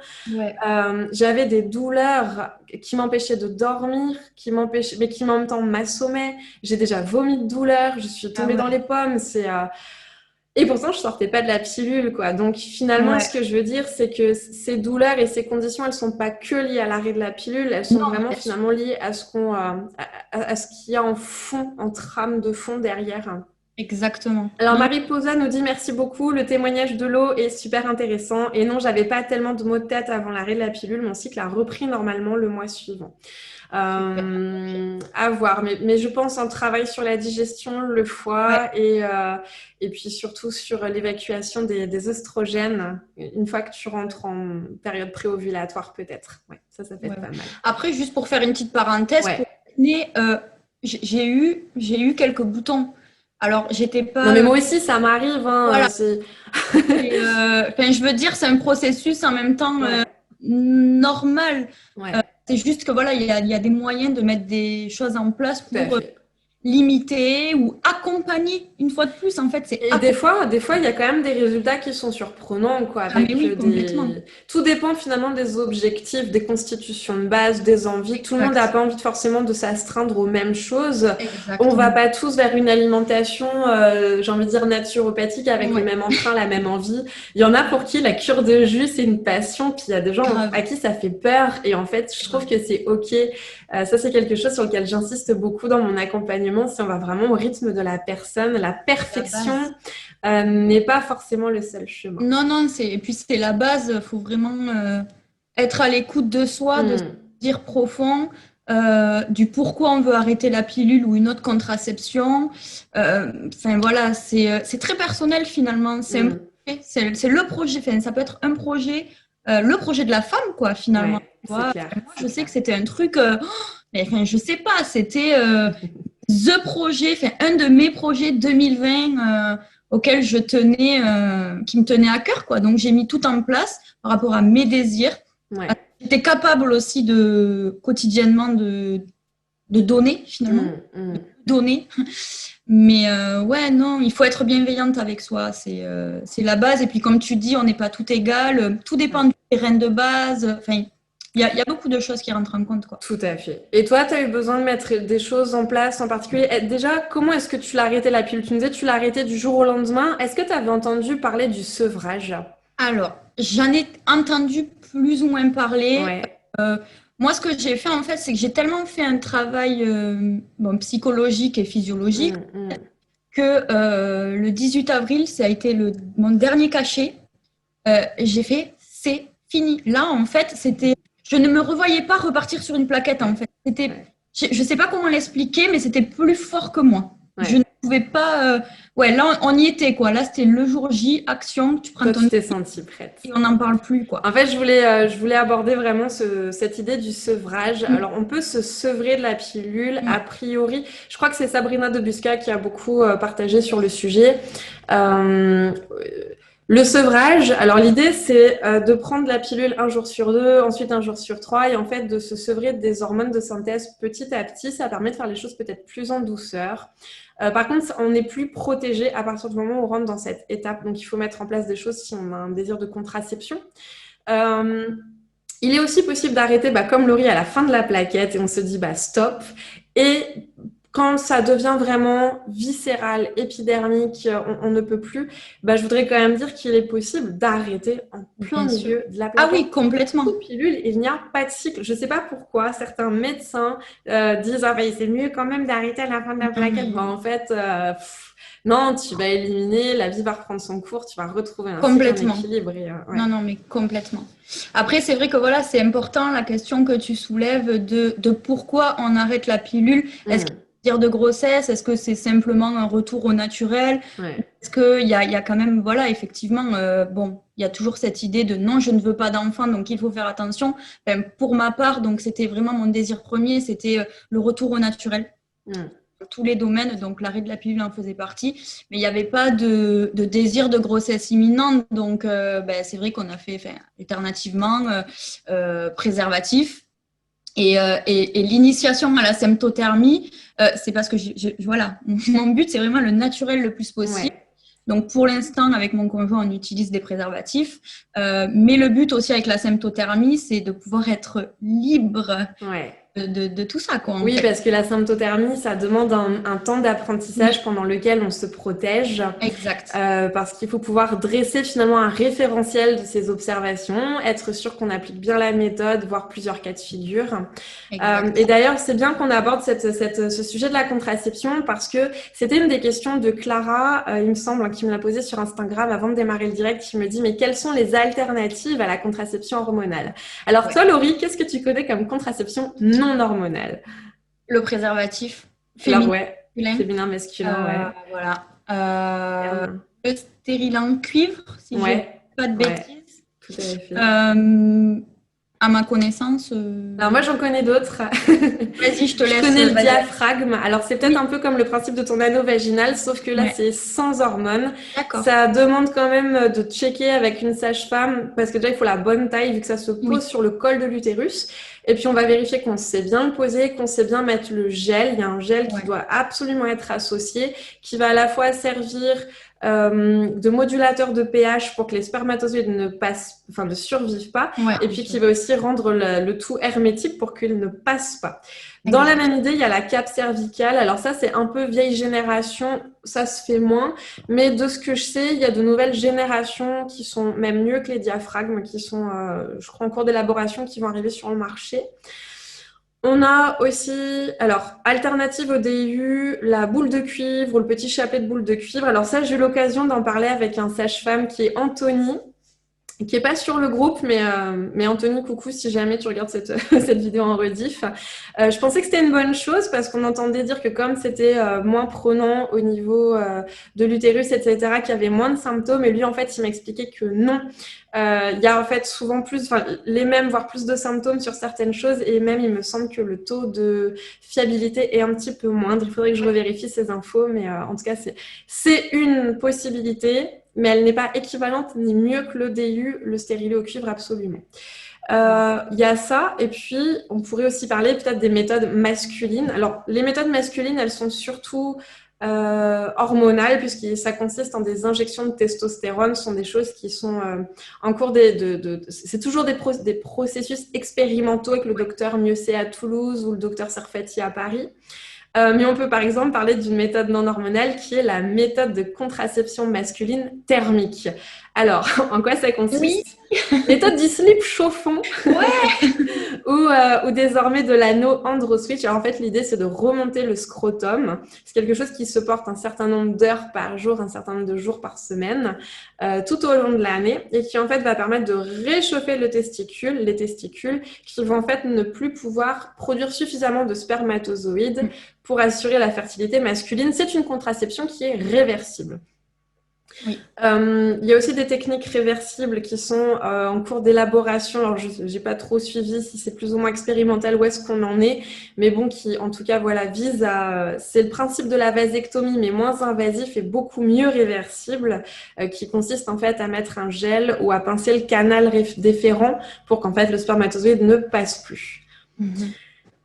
J'avais des douleurs qui m'empêchaient de dormir, mais qui en même temps m'assommaient. J'ai déjà vomi de douleur, je suis tombée dans les pommes. Et pourtant, je sortais pas de la pilule, quoi. Donc finalement, ce que je veux dire, c'est que ces douleurs et ces conditions, elles sont pas que liées à l'arrêt de la pilule, elles sont vraiment finalement liées à ce qu'il y a en fond, en trame de fond derrière. Exactement. Alors Marie-Posa nous dit merci beaucoup, le témoignage de l'eau est super intéressant. Et non, j'avais pas tellement de maux de tête avant l'arrêt de la pilule, mon cycle a repris normalement le mois suivant. À voir, mais je pense en travail sur la digestion, le foie et puis surtout sur l'évacuation des oestrogènes une fois que tu rentres en période préovulatoire peut-être. Ça peut être pas mal. Après, juste pour faire une petite parenthèse, j'ai eu quelques boutons. Alors, j'étais pas... Non, mais moi aussi, ça m'arrive. Voilà. Je veux dire, c'est un processus en même temps normal. C'est juste que voilà, il y a des moyens de mettre des choses en place pour limiter ou accompagner une fois de plus. En fait, des fois, il y a quand même des résultats qui sont surprenants, quoi. Tout dépend finalement des objectifs, des constitutions de base, des envies. Tout le monde n'a pas envie forcément de s'astreindre aux mêmes choses. On va pas tous vers une alimentation, j'ai envie de dire naturopathique, avec le même entrain, la même envie. Il y en a pour qui la cure de jus c'est une passion, puis il y a des gens à qui ça fait peur. Et en fait, je trouve que c'est ok. Ça, c'est quelque chose sur lequel j'insiste beaucoup dans mon accompagnement. Si on va vraiment au rythme de la personne, la perfection n'est pas forcément le seul chemin. Non, et puis c'est la base. Il faut vraiment être à l'écoute de soi, de se dire profond, du pourquoi on veut arrêter la pilule ou une autre contraception. Voilà, c'est très personnel finalement. C'est le projet. Ça peut être un projet, le projet de la femme, quoi, finalement. Moi, je sais que c'était un truc. Je sais pas, c'était the projet, un de mes projets 2020 auquel je tenais, qui me tenait à cœur, quoi. Donc j'ai mis tout en place par rapport à mes désirs. J'étais capable aussi quotidiennement de donner finalement, de donner. Mais non, il faut être bienveillante avec soi, c'est la base. Et puis comme tu dis, on n'est pas tout égal, tout dépend du terrain de base. Enfin, il y a beaucoup de choses qui rentrent en compte, quoi. Tout à fait. Et toi, tu as eu besoin de mettre des choses en place en particulier. Déjà, comment est-ce que tu l'as arrêté la pilule? Tu me disais que tu l'as arrêté du jour au lendemain. Est-ce que tu avais entendu parler du sevrage? Alors, j'en ai entendu plus ou moins parler. Moi, ce que j'ai fait, en fait, c'est que j'ai tellement fait un travail psychologique et physiologique que le 18 avril, ça a été mon dernier cachet. J'ai fait, c'est fini. Là, en fait, je ne me revoyais pas repartir sur une plaquette, en fait. Je ne sais pas comment l'expliquer, mais c'était plus fort que moi. Je ne pouvais pas... là, on y était, quoi. Là, c'était le jour J, action. Tu t'es sentie prête. Et on n'en parle plus, quoi. En fait, je voulais aborder vraiment cette idée du sevrage. Alors, on peut se sevrer de la pilule, a priori. Je crois que c'est Sabrina de Busca qui a beaucoup partagé sur le sujet. Le sevrage, alors l'idée c'est de prendre la pilule un jour sur 2, ensuite un jour sur 3 et en fait de se sevrer des hormones de synthèse petit à petit. Ça permet de faire les choses peut-être plus en douceur. Par contre, on n'est plus protégé à partir du moment où on rentre dans cette étape. Donc, il faut mettre en place des choses si on a un désir de contraception. Il est aussi possible d'arrêter, comme Laurie, à la fin de la plaquette et on se dit stop. Et quand ça devient vraiment viscéral, épidermique, on ne peut plus, je voudrais quand même dire qu'il est possible d'arrêter en plein milieu de la plaquette. Ah oui, complètement. Pilule, il n'y a pas de cycle. Je ne sais pas pourquoi certains médecins disent c'est mieux quand même d'arrêter à la fin de la plaquette. En fait, Non, tu vas éliminer, la vie va reprendre son cours, tu vas retrouver un cycle, un Complètement. équilibre. Ouais. Non, non, mais complètement. Après, c'est vrai que voilà, c'est important la question que tu soulèves de pourquoi on arrête la pilule. Est-ce qu'il y a un désir de grossesse? Est-ce que c'est simplement un retour au naturel? Ouais. Est-ce qu'il y a quand même, voilà, effectivement, bon, il y a toujours cette idée de non, je ne veux pas d'enfant, donc il faut faire attention. Ben, pour ma part, donc c'était vraiment mon désir premier, c'était le retour au naturel. Mm. Tous les domaines, donc l'arrêt de la pilule en faisait partie, mais il n'y avait pas de désir de grossesse imminente, donc ben, c'est vrai qu'on a fait alternativement préservatif. Et l'initiation à la symptothermie, c'est parce que voilà, mon but c'est vraiment le naturel le plus possible. Ouais. Donc pour l'instant, avec mon conjoint, on utilise des préservatifs, mais le but aussi avec la symptothermie, c'est de pouvoir être libre Ouais. de tout ça, quoi. En Oui, fait. parce que la symptothermie, ça demande un temps d'apprentissage Oui, pendant lequel on se protège, exact. parce qu'il faut pouvoir dresser finalement un référentiel de ces observations, être sûr qu'on applique bien la méthode, voir plusieurs cas de figure. Et Exact. d'ailleurs, c'est bien qu'on aborde ce sujet de la contraception parce que c'était une des questions de Clara, il me semble, hein, qui me l'a posée sur Instagram avant de démarrer le direct, qui me dit, mais quelles sont les alternatives à la contraception hormonale? Alors Ouais. toi, Laurie, qu'est-ce que tu connais comme contraception non hormonale? Le préservatif Alors féminin, ouais, masculin, féminin, masculin, ouais. voilà. Terme. Le stérilet en cuivre, si je ne dis Ouais, pas de ouais, bêtises. tout à fait. À ma connaissance, Alors moi j'en connais d'autres. vas-y, je te Je laisse. connais le Vas-y. diaphragme. Alors c'est peut-être Oui, un peu comme le principe de ton anneau vaginal, sauf que là ouais, c'est sans hormones. d'accord. Ça demande quand même de checker avec une sage-femme, parce que déjà il faut la bonne taille vu que ça se pose Oui, sur le col de l'utérus. Et puis on va vérifier qu'on sait bien le poser, qu'on sait bien mettre le gel. Il y a un gel qui ouais, doit absolument être associé, qui va à la fois servir de modulateur de pH pour que les spermatozoïdes ne survivent pas, ouais, et puis qui va aussi rendre le tout hermétique pour qu'il ne passe pas. Dans la exact. même idée, il y a la cape cervicale. Alors ça, c'est un peu vieille génération, ça se fait moins. Mais de ce que je sais, il y a de nouvelles générations qui sont même mieux que les diaphragmes, qui sont, je crois, en cours d'élaboration, qui vont arriver sur le marché. On a aussi, alors, alternative au DIU, la boule de cuivre ou le petit chapelet de boule de cuivre. Alors ça, j'ai eu l'occasion d'en parler avec un sage-femme qui est Anthony, qui est pas sur le groupe, mais Anthony, coucou, si jamais tu regardes cette vidéo en rediff. Je pensais que c'était une bonne chose parce qu'on entendait dire que comme c'était moins prenant au niveau de l'utérus, etc., qu'il y avait moins de symptômes. Et lui, en fait, il m'expliquait que non. Il y a en fait souvent les mêmes, voire plus de symptômes sur certaines choses. Et même, il me semble que le taux de fiabilité est un petit peu moindre. Il faudrait que je revérifie ces infos, mais en tout cas, c'est une possibilité, mais elle n'est pas équivalente ni mieux que le DU, le stérilet au cuivre, absolument. Il y a ça, et puis on pourrait aussi parler peut-être des méthodes masculines. Alors, les méthodes masculines, elles sont surtout hormonales, puisque ça consiste en des injections de testostérone, ce sont des choses qui sont en cours c'est toujours des processus expérimentaux avec le docteur Mieuxet à Toulouse ou le docteur Serfati à Paris. Mais on peut par exemple parler d'une méthode non hormonale qui est la méthode de contraception masculine thermique. Alors, en quoi ça Oui, consiste? Méthode du slip chauffant ouais, ou désormais de l'anneau androswitch. Alors en fait, l'idée c'est de remonter le scrotum. C'est quelque chose qui se porte un certain nombre d'heures par jour, un certain nombre de jours par semaine, tout au long de l'année, et qui en fait va permettre de réchauffer les testicules, qui vont en fait ne plus pouvoir produire suffisamment de spermatozoïdes pour assurer la fertilité masculine. C'est une contraception qui est réversible. oui. Il y a aussi des techniques réversibles qui sont en cours d'élaboration. Alors, je n'ai pas trop suivi si c'est plus ou moins expérimental, où est-ce qu'on en est, mais bon, qui en tout cas voilà, vise à... C'est le principe de la vasectomie, mais moins invasif et beaucoup mieux réversible, qui consiste en fait à mettre un gel ou à pincer le canal déférent pour qu'en fait le spermatozoïde ne passe plus.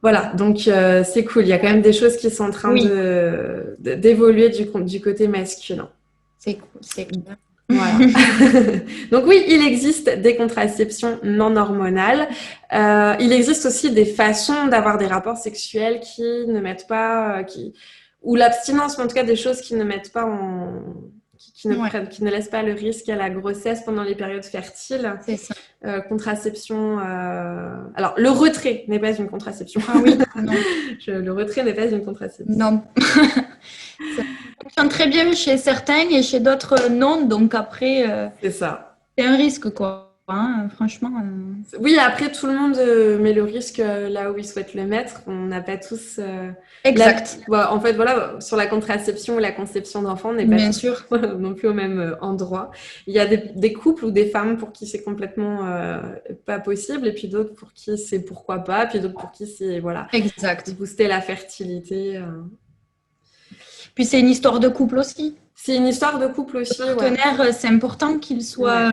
Voilà, donc c'est cool. Il y a quand même des choses qui sont en train Oui, d'évoluer du côté masculin. c'est cool, c'est clair. Voilà. Donc oui, il existe des contraceptions non hormonales. Il existe aussi des façons d'avoir des rapports sexuels qui ne mettent pas, ou l'abstinence, mais en tout cas des choses qui ne mettent pas Ouais, qui ne laissent pas le risque à la grossesse pendant les périodes fertiles. c'est ça. Contraception. Alors le retrait n'est pas une contraception. Ah oui, non, Le retrait n'est pas une contraception. non. fonctionne très bien chez certains et chez d'autres non. Donc après, C'est ça. c'est un risque, quoi. Hein, franchement. Oui, après, tout le monde met le risque là où il souhaite le mettre. On n'a pas tous... Exact. En fait, voilà, sur la contraception ou la conception d'enfants, on n'est pas Bien tous sûr. non plus au même endroit. Il y a des couples ou des femmes pour qui c'est complètement pas possible, et puis d'autres pour qui c'est pourquoi pas, puis d'autres pour qui c'est, voilà, Exact. booster la fertilité. Puis c'est une histoire de couple aussi. C'est une histoire de couple aussi, Le ouais. partenaire, c'est important qu'il soit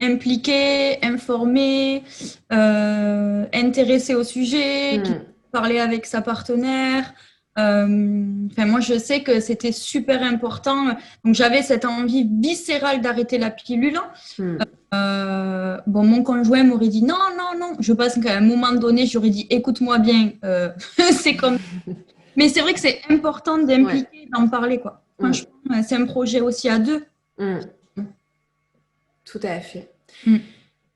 impliqué, informé, intéressé au sujet, qu'il Mm. puisse parler avec sa partenaire. Enfin, moi, je sais que c'était super important. Donc, j'avais cette envie viscérale d'arrêter la pilule. Mm. Bon, mon conjoint m'aurait dit non, non, non. Je pense qu'à un moment donné, j'aurais dit écoute-moi bien, c'est comme. Mais c'est vrai que c'est important d'impliquer, d'en parler, quoi. Franchement, c'est un projet aussi à deux. Mm. Tout à fait. Mm.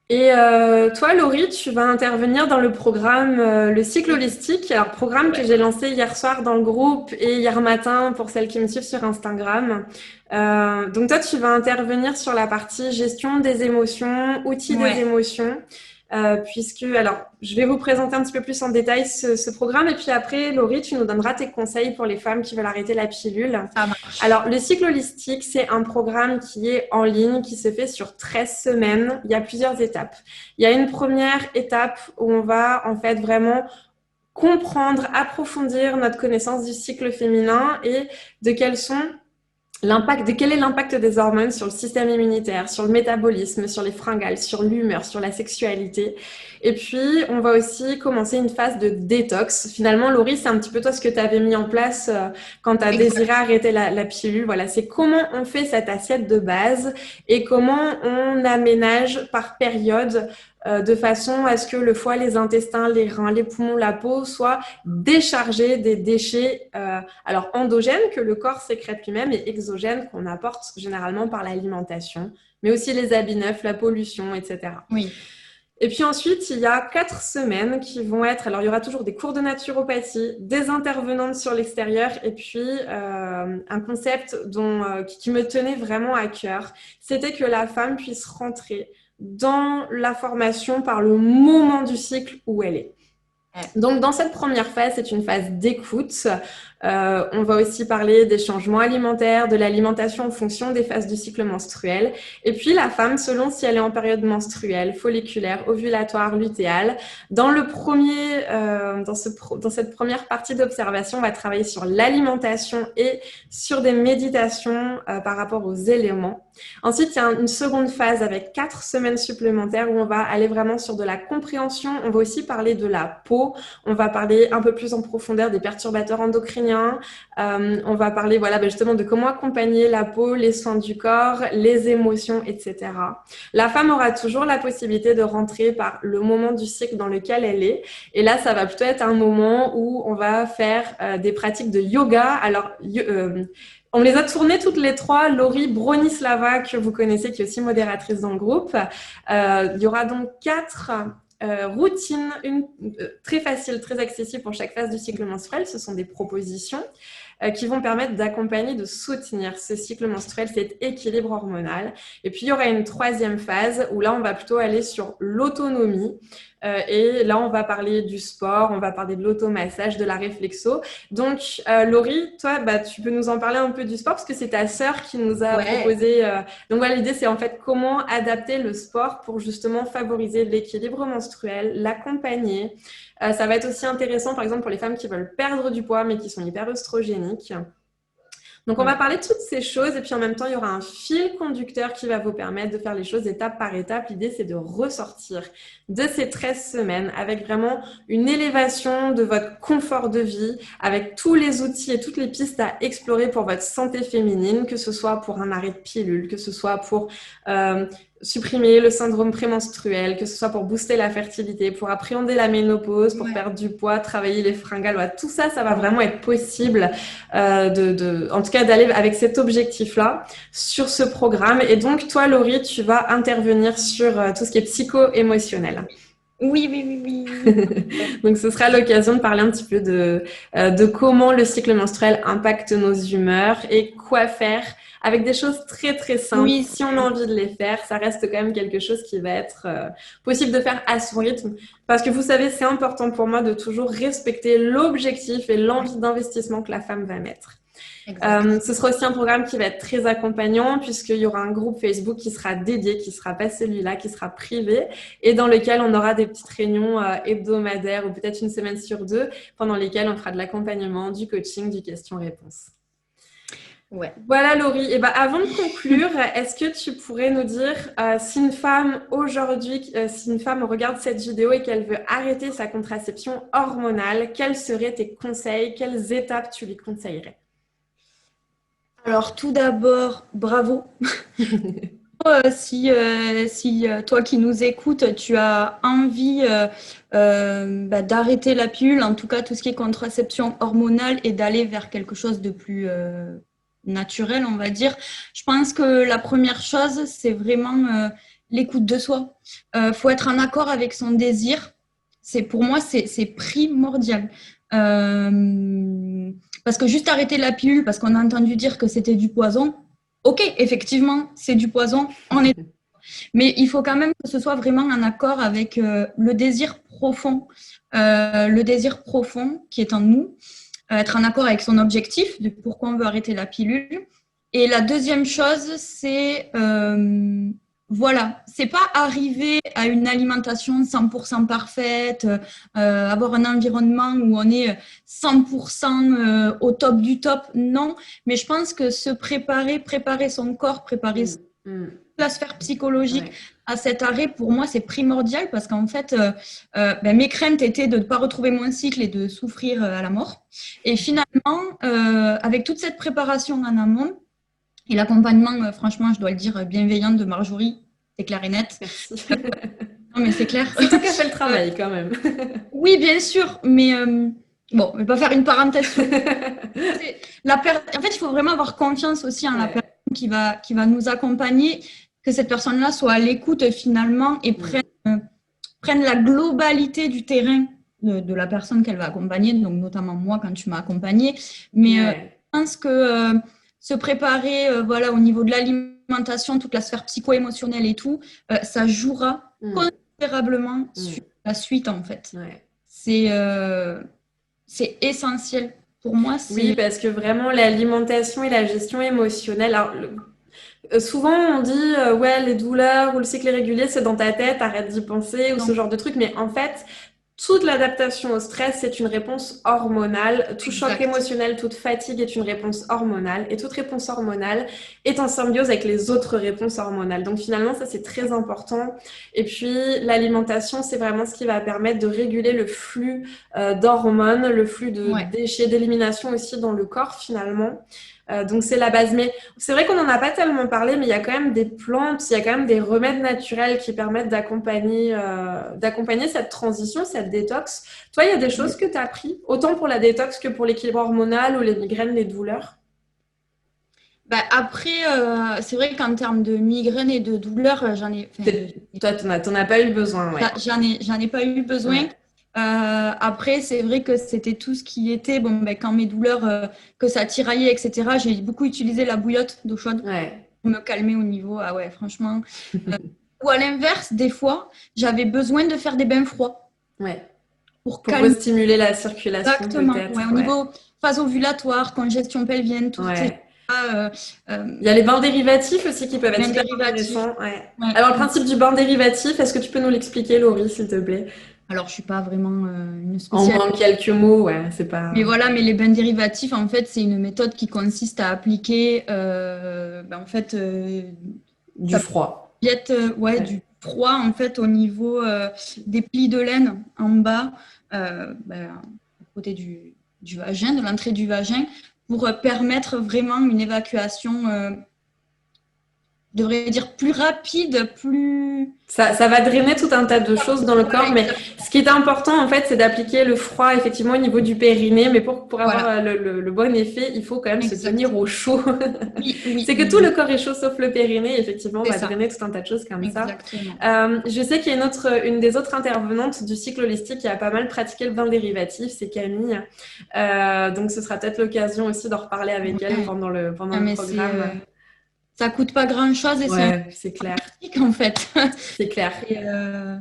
Et toi, Laurie, tu vas intervenir dans le programme Le Cycle Holistique. Alors, programme que j'ai lancé hier soir dans le groupe et hier matin pour celles qui me suivent sur Instagram. Donc, toi, tu vas intervenir sur la partie gestion des émotions, outils des émotions. Puisque, alors, je vais vous présenter un petit peu plus en détail ce programme. Et puis après, Laurie, tu nous donneras tes conseils pour les femmes qui veulent arrêter la pilule. Ça marche. Alors, le cycle holistique, c'est un programme qui est en ligne, qui se fait sur 13 semaines. Il y a plusieurs étapes. Il y a une première étape où on va en fait vraiment comprendre, approfondir notre connaissance du cycle féminin et de quels sont quel est l'impact des hormones sur le système immunitaire, sur le métabolisme, sur les fringales, sur l'humeur, sur la sexualité. Et puis, on va aussi commencer une phase de détox. Finalement, Laurie, c'est un petit peu toi ce que tu avais mis en place quand tu as désiré arrêter la pilule. Voilà, c'est comment on fait cette assiette de base et comment on aménage par période de façon à ce que le foie, les intestins, les reins, les poumons, la peau soient déchargés des déchets alors endogènes que le corps sécrète lui-même et exogènes qu'on apporte généralement par l'alimentation, mais aussi les habits neufs, la pollution, etc. Oui. Et puis ensuite, il y a 4 semaines qui vont être, alors il y aura toujours des cours de naturopathie, des intervenantes sur l'extérieur et puis un concept qui me tenait vraiment à cœur, c'était que la femme puisse rentrer dans la formation par le moment du cycle où elle est. Donc, dans cette première phase, c'est une phase d'écoute. On va aussi parler des changements alimentaires, de l'alimentation en fonction des phases du cycle menstruel. Et puis, la femme, selon si elle est en période menstruelle, folliculaire, ovulatoire, lutéale, dans cette première partie d'observation, on va travailler sur l'alimentation et sur des méditations par rapport aux éléments. Ensuite, il y a une seconde phase avec 4 semaines supplémentaires où on va aller vraiment sur de la compréhension. On va aussi parler de la peau. On va parler un peu plus en profondeur des perturbateurs endocriniens. On va parler justement de comment accompagner la peau, les soins du corps, les émotions, etc. La femme aura toujours la possibilité de rentrer par le moment du cycle dans lequel elle est. Et là, ça va plutôt être un moment où on va faire des pratiques de yoga. Alors, on les a tournées toutes les trois. Laurie Bronislava, que vous connaissez, qui est aussi modératrice dans le groupe. Il y aura donc 4 routines, très faciles, très accessibles pour chaque phase du cycle menstruel. Ce sont des propositions qui vont permettre d'accompagner, de soutenir ce cycle menstruel, cet équilibre hormonal. Et puis, il y aura une 3e phase où là, on va plutôt aller sur l'autonomie. Et là, on va parler du sport, on va parler de l'automassage, de la réflexo. Donc, Laurie, toi, tu peux nous en parler un peu du sport parce que c'est ta sœur qui nous a proposé. Donc, voilà, l'idée, c'est en fait comment adapter le sport pour justement favoriser l'équilibre menstruel, l'accompagner. Ça va être aussi intéressant, par exemple, pour les femmes qui veulent perdre du poids mais qui sont hyper œstrogéniques. Donc, on va parler de toutes ces choses et puis en même temps, il y aura un fil conducteur qui va vous permettre de faire les choses étape par étape. L'idée, c'est de ressortir de ces 13 semaines avec vraiment une élévation de votre confort de vie, avec tous les outils et toutes les pistes à explorer pour votre santé féminine, que ce soit pour un arrêt de pilule, que ce soit pour supprimer le syndrome prémenstruel, que ce soit pour booster la fertilité, pour appréhender la ménopause, pour perdre du poids, travailler les fringales. Voilà, tout ça, ça va vraiment être possible en tout cas d'aller avec cet objectif-là sur ce programme. Et donc, toi, Laurie, tu vas intervenir sur tout ce qui est psycho-émotionnel. Oui, oui, oui, oui. Donc, ce sera l'occasion de parler un petit peu de comment le cycle menstruel impacte nos humeurs et quoi faire avec des choses très, très simples. Oui, Si on a envie de les faire, ça reste quand même quelque chose qui va être possible de faire à son rythme. Parce que vous savez, c'est important pour moi de toujours respecter l'objectif et l'envie d'investissement que la femme va mettre. exact. Ce sera aussi un programme qui va être très accompagnant puisqu'il y aura un groupe Facebook qui sera dédié, qui ne sera pas celui-là, qui sera privé et dans lequel on aura des petites réunions hebdomadaires ou peut-être une semaine sur deux pendant lesquelles on fera de l'accompagnement, du coaching, du question-réponse. Ouais. Voilà Laurie. Et ben, avant de conclure, est-ce que tu pourrais nous dire si une femme aujourd'hui, si une femme regarde cette vidéo et qu'elle veut arrêter sa contraception hormonale, quels seraient tes conseils? Quelles étapes tu lui conseillerais? Alors, tout d'abord, bravo. Si toi qui nous écoutes, tu as envie d'arrêter la pilule, en tout cas tout ce qui est contraception hormonale, et d'aller vers quelque chose de plus naturel, on va dire, je pense que la première chose, c'est vraiment l'écoute de soi. Faut être en accord avec son désir. Pour moi, c'est primordial. Parce que juste arrêter la pilule, parce qu'on a entendu dire que c'était du poison, ok, effectivement, c'est du poison, mais il faut quand même que ce soit vraiment en accord avec le désir profond qui est en nous, être en accord avec son objectif de pourquoi on veut arrêter la pilule. Et la deuxième chose, c'est voilà, c'est pas arriver à une alimentation 100% parfaite, avoir un environnement où on est 100% au top du top, non. Mais je pense que se préparer son corps, préparer la sphère psychologique à cet arrêt, pour moi, c'est primordial parce qu'en fait, mes craintes étaient de ne pas retrouver mon cycle et de souffrir à la mort. Et finalement, avec toute cette préparation en amont, et l'accompagnement, franchement, je dois le dire, bienveillant de Marjorie, c'est clair et net. Merci. Non, mais c'est clair. C'est toi qui as fait le travail quand même. Oui, bien sûr, mais bon, je vais pas faire une parenthèse. En fait, il faut vraiment avoir confiance aussi en la personne qui va nous accompagner, que cette personne-là soit à l'écoute finalement et prenne la globalité du terrain de la personne qu'elle va accompagner, donc notamment moi quand tu m'as accompagnée. Mais je pense que se préparer voilà, au niveau de l'alimentation, toute la sphère psycho-émotionnelle et tout, ça jouera considérablement sur la suite en fait. C'est essentiel. Pour moi, oui, parce que vraiment l'alimentation et la gestion émotionnelle. Alors, souvent on dit ouais, les douleurs ou le cycle irrégulier c'est dans ta tête, arrête d'y penser ou ce genre de truc, mais en fait toute l'adaptation au stress c'est une réponse hormonale, tout choc émotionnel, toute fatigue est une réponse hormonale et toute réponse hormonale est en symbiose avec les autres réponses hormonales. Donc finalement ça c'est très important. Et puis l'alimentation c'est vraiment ce qui va permettre de réguler le flux d'hormones, le flux de déchets, d'élimination aussi dans le corps finalement. Donc c'est la base. Mais c'est vrai qu'on n'en a pas tellement parlé, mais il y a quand même des plantes, il y a quand même des remèdes naturels qui permettent d'accompagner cette transition, cette détox. Toi, il y a des choses que tu as appris, autant pour la détox que pour l'équilibre hormonal ou les migraines, les douleurs? Après, c'est vrai qu'en termes de migraines et de douleurs, j'en ai... Toi, t'en as pas eu besoin, ouais. J'en ai pas eu besoin. Ouais. Après, c'est vrai que c'était tout ce qui était, quand mes douleurs, que ça tiraillait, etc., j'ai beaucoup utilisé la bouillotte d'eau chaude pour me calmer au niveau. Ah ouais, franchement. Ou à l'inverse, des fois, j'avais besoin de faire des bains froids. Pour stimuler la circulation. Exactement. Au niveau phase ovulatoire, congestion pelvienne, tout ça. Il y a les bains dérivatifs aussi qui peuvent être hyper intéressants. Alors, le principe du bain dérivatif, est-ce que tu peux nous l'expliquer, Laurie, s'il te plaît? Alors, je suis pas vraiment une spécialiste. En quelques mots, c'est pas... Mais voilà, mais les bains dérivatifs, en fait, c'est une méthode qui consiste à appliquer, du froid. Du froid, en fait, au niveau des plis de laine en bas, à côté du vagin, de l'entrée du vagin, pour permettre vraiment une évacuation devrais dire, plus rapide, plus... Ça va drainer tout un tas de choses dans le corps, mais ce qui est important, en fait, c'est d'appliquer le froid, effectivement, au niveau du périnée. Mais pour avoir le bon effet, il faut quand même se tenir au chaud. C'est que tout le corps est chaud, sauf le périnée. Effectivement, on va drainer tout un tas de choses comme ça. Je sais qu'il y a une des autres intervenantes du cycle holistique qui a pas mal pratiqué le bain dérivatif, c'est Camille. Donc, ce sera peut-être l'occasion aussi d'en reparler avec elle pendant le programme. Ça coûte pas grand-chose et c'est clair. Pratique, en fait. C'est clair. Et le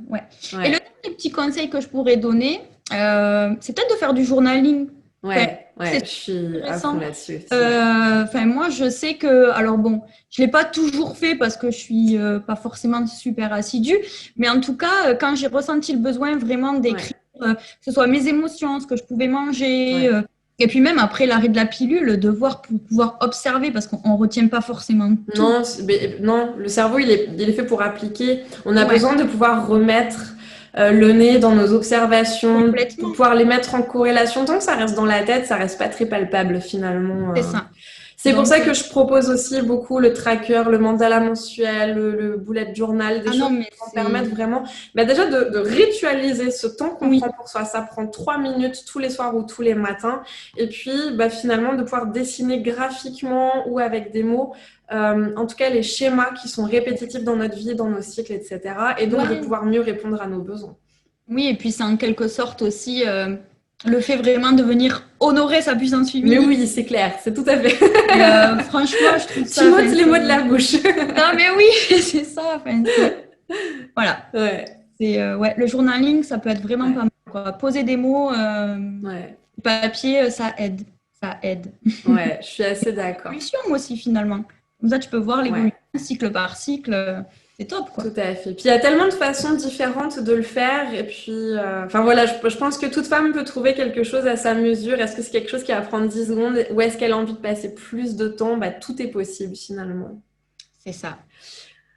dernier petit conseil que je pourrais donner, c'est peut-être de faire du journaling. Je suis à fond là-dessus. Moi, je sais que, alors bon, je l'ai pas toujours fait parce que je suis pas forcément super assidue, mais en tout cas, quand j'ai ressenti le besoin vraiment d'écrire, que ce soit mes émotions, ce que je pouvais manger. Et puis même après l'arrêt de la pilule, de pouvoir observer, parce qu'on retient pas forcément tout. Non, le cerveau, il est fait pour appliquer. On a besoin de pouvoir remettre le nez dans nos observations, pour pouvoir les mettre en corrélation. Tant que ça reste dans la tête, ça reste pas très palpable finalement. C'est ça. C'est pour ça que je propose aussi beaucoup le tracker, le mandala mensuel, le bullet journal, des choses qui vont permettre vraiment déjà de ritualiser ce temps qu'on prend pour soi. Ça prend 3 minutes tous les soirs ou tous les matins. Et puis, finalement, de pouvoir dessiner graphiquement ou avec des mots, en tout cas, les schémas qui sont répétitifs dans notre vie, dans nos cycles, etc. Et donc, de pouvoir mieux répondre à nos besoins. Oui, et puis c'est en quelque sorte aussi... le fait vraiment de venir honorer sa puissance féminine. Mais oui, c'est clair, c'est tout à fait. Franchement, je trouve ça... Tu m'ôtes les mots de la bouche. Non, mais oui, c'est ça. Voilà. Le journaling, ça peut être vraiment pas mal, quoi. Poser des mots, papier, ça aide. Ça aide. Ouais, je suis assez d'accord. L'évolution aussi, finalement. Comme ça, tu peux voir l'évolution cycle par cycle. C'est top, quoi. Tout à fait. Puis il y a tellement de façons différentes de le faire. Et puis, je pense que toute femme peut trouver quelque chose à sa mesure. Est-ce que c'est quelque chose qui va prendre 10 secondes ou est-ce qu'elle a envie de passer plus de temps? Tout est possible finalement. C'est ça.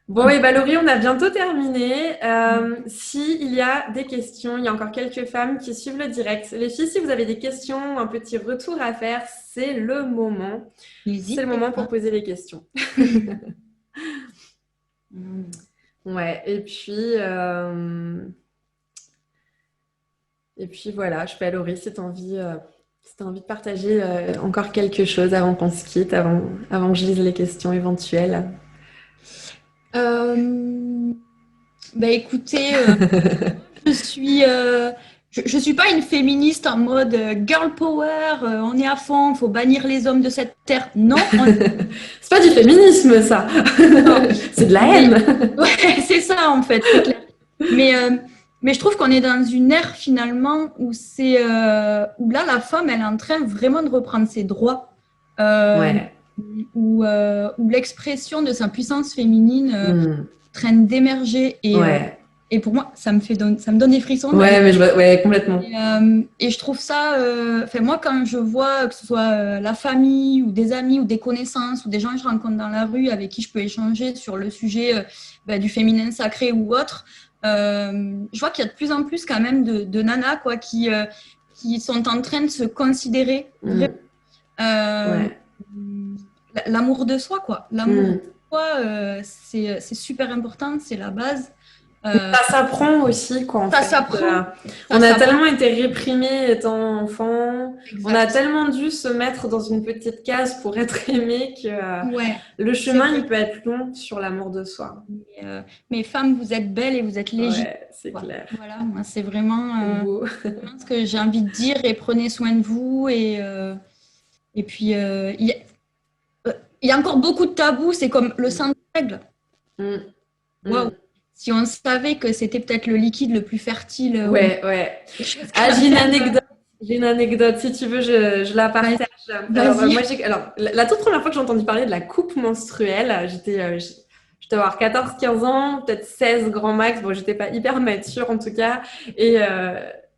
Bon, et Laurie, on a bientôt terminé. S'il y a des questions, il y a encore quelques femmes qui suivent le direct. Les filles, si vous avez des questions, un petit retour à faire, c'est le moment. C'est le moment pour poser les questions. Ouais, et puis voilà, je sais pas, Laurie, si tu as envie de partager encore quelque chose avant qu'on se quitte, avant que je lise les questions éventuelles. Écoutez, je suis pas une féministe en mode girl power, on est à fond, faut bannir les hommes de cette terre. Non. C'est pas du féminisme, ça. C'est de la haine. Ouais, c'est ça en fait, c'est clair. Mais je trouve qu'on est dans une ère finalement où où là la femme elle est en train vraiment de reprendre ses droits. Où l'expression de sa puissance féminine traîne d'émerger et pour moi ça me donne des frissons. Complètement. Et je trouve ça moi quand je vois que ce soit la famille ou des amis ou des connaissances ou des gens que je rencontre dans la rue avec qui je peux échanger sur le sujet du féminin sacré ou autre, je vois qu'il y a de plus en plus quand même de nanas quoi, qui sont en train de se considérer l'amour de soi, quoi. L'amour de soi, c'est super important, c'est la base. Ça s'apprend aussi, quoi. En fait. S'apprend. On a tellement été réprimés étant enfant. On a tellement dû se mettre dans une petite case pour être aimé que le chemin, il peut être long sur l'amour de soi. Mais femmes, vous êtes belles et vous êtes légitimes. Ouais, c'est clair. Voilà, moi, c'est vraiment ce que j'ai envie de dire et prenez soin de vous. Et puis, il y a encore beaucoup de tabous, c'est comme le sang de règle. Waouh! Si on savait que c'était peut-être le liquide le plus fertile. J'ai une anecdote. Si tu veux, je la partage. Alors, la toute première fois que j'ai entendu parler de la coupe menstruelle, je devais avoir 14-15 ans, peut-être 16 grand max. Bon, j'étais pas hyper mature en tout cas.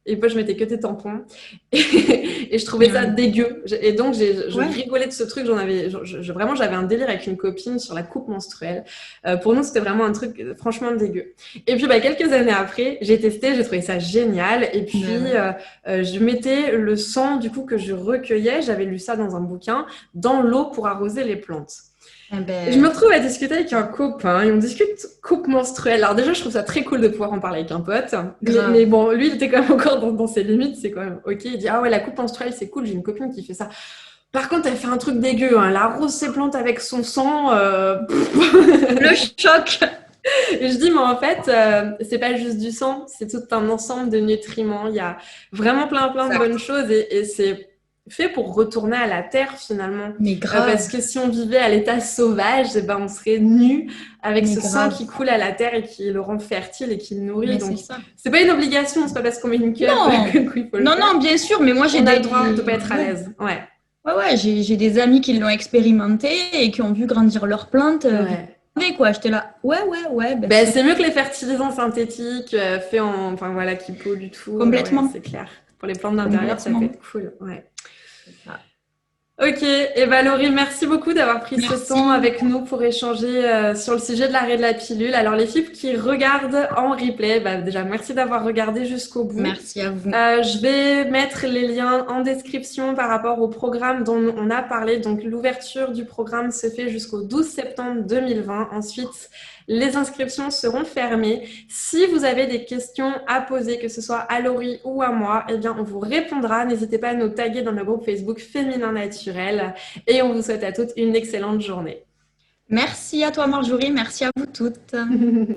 Et moi, je mettais que des tampons. Et je trouvais ça dégueu. Et donc, je rigolais de ce truc. Vraiment, j'avais un délire avec une copine sur la coupe menstruelle. Pour nous, c'était vraiment un truc franchement dégueu. Et puis, quelques années après, j'ai testé, j'ai trouvé ça génial. Et puis, je mettais le sang, du coup, que je recueillais, j'avais lu ça dans un bouquin, dans l'eau pour arroser les plantes. Eh Et je me ben, retrouve à discuter avec un copain et on discute coupe menstruelle. Alors déjà, je trouve ça très cool de pouvoir en parler avec un pote. Mais grave. bon, lui, il était quand même encore dans ses limites. C'est quand même OK. Il dit, ah ouais, la coupe menstruelle, c'est cool. J'ai une copine qui fait ça. Par contre, elle fait un truc dégueu, hein. Elle arrose ses plantes avec son sang. Le choc. Et je dis, mais en fait, c'est pas juste du sang, c'est tout un ensemble de nutriments. Il y a vraiment plein de bonnes Exact. choses et c'est fait pour retourner à la terre finalement. Mais Parce grave. que si on vivait à l'état sauvage, eh ben, on serait nus avec Mais ce sang grave. qui coule à la terre et qui le rend fertile et qui le nourrit. Mais Donc, c'est ça. c'est pas une obligation, c'est pas parce qu'on met une cup Non. qu'il faut le Non, faire. non, bien sûr, mais moi j'ai On a des. le droit de pas être à Ouais. l'aise. Ouais. Ouais, ouais, j'ai des amis qui l'ont expérimenté et qui ont vu grandir leurs plantes vite Ouais. fait, quoi. J'étais là, ouais, ben Ben, c'est c'est mieux que les fertilisants synthétiques faits en, enfin voilà, qui polluent tout. Ouais, complètement, c'est clair. Pour les plantes d'intérieur, ça peut complètement. être cool. Ouais. C'est ça. Ok, et ben Laurie, merci beaucoup d'avoir pris ce temps Merci, avec nous pour échanger sur le sujet de l'arrêt de la pilule. Alors les filles qui regardent en replay, bah, déjà merci d'avoir regardé jusqu'au bout. merci à vous. Je vais mettre les liens en description par rapport au programme dont on a parlé. Donc l'ouverture du programme se fait jusqu'au 12 septembre 2020. Ensuite, les inscriptions seront fermées. Si vous avez des questions à poser, que ce soit à Laurie ou à moi, eh bien, on vous répondra. N'hésitez pas à nous taguer dans le groupe Facebook Féminin Naturel. Et on vous souhaite à toutes une excellente journée. Merci à toi, Marjorie, merci à vous toutes.